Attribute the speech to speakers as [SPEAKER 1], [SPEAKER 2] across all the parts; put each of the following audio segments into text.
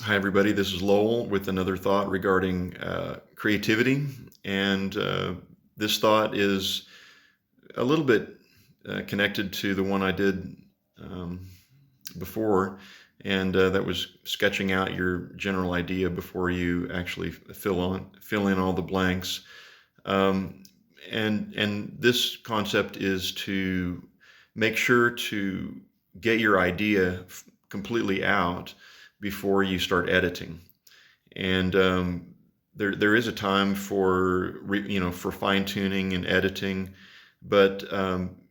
[SPEAKER 1] Hi, everybody. This is Lowell with another thought regarding creativity. And this thought is a little bit connected to the one I did um, before, and that was sketching out your general idea before you actually fill in all the blanks. Um, and this concept is to make sure to get your idea completely out before you start editing. And there is a time for for fine tuning and editing, but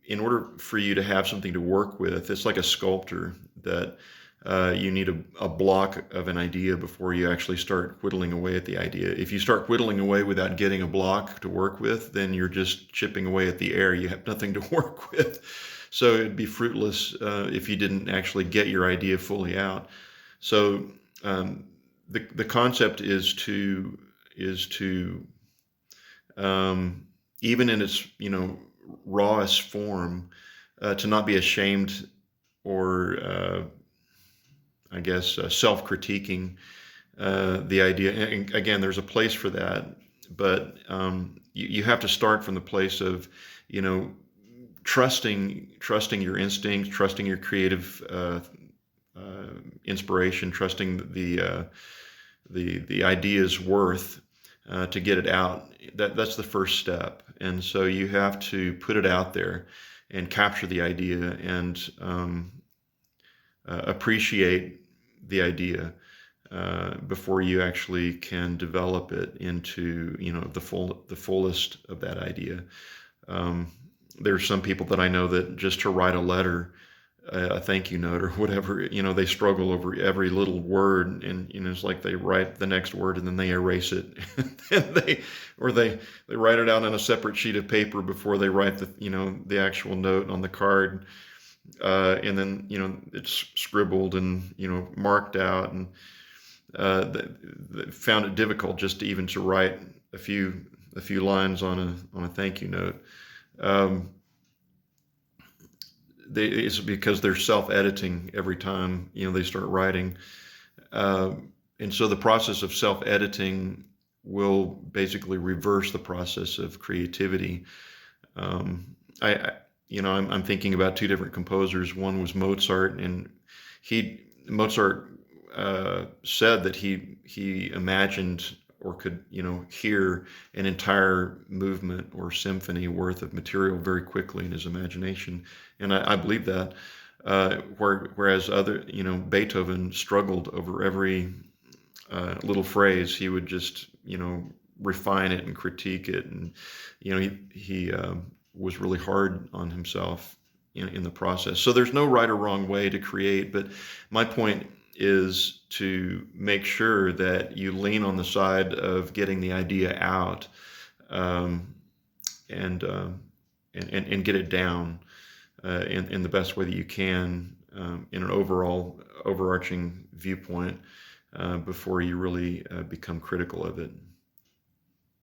[SPEAKER 1] in order for you to have something to work with, it's like a sculptor that you need a block of an idea before you actually start whittling away at the idea. If you start whittling away without getting a block to work with, then you're just chipping away at the air. You have nothing to work with. So it'd be fruitless if you didn't actually get your idea fully out. So um, the concept is to um, even in its rawest form, to not be ashamed or I guess self-critiquing the idea. And again, there's a place for that, but you have to start from the place of you know trusting your instincts, trusting your creative inspiration, trusting the idea's worth to get it out. That's the first step, and so you have to put it out there and capture the idea and appreciate the idea before you actually can develop it into the fullest of that idea. Um, there's some people that I know that just to write a letter, a thank you note or whatever, they struggle over every little word, and it's like they write the next word and then they erase it, and they write it out on a separate sheet of paper before they write the actual note on the card, and then it's scribbled and marked out, and found it difficult just to even to write a few lines on a thank you note. Um, it's because they're self-editing every time they start writing, uh, and so the process of self-editing will basically reverse the process of creativity. I I'm thinking about two different composers. One was Mozart, and Mozart said that he imagined or could hear an entire movement or symphony worth of material very quickly in his imagination, and I believe that. Whereas other Beethoven struggled over every little phrase. He would just refine it and critique it, and he was really hard on himself in the process. So there's no right or wrong way to create, but my point is to make sure that you lean on the side of getting the idea out, um, and, and get it down in the best way that you can, in an overarching viewpoint, before you really become critical of it.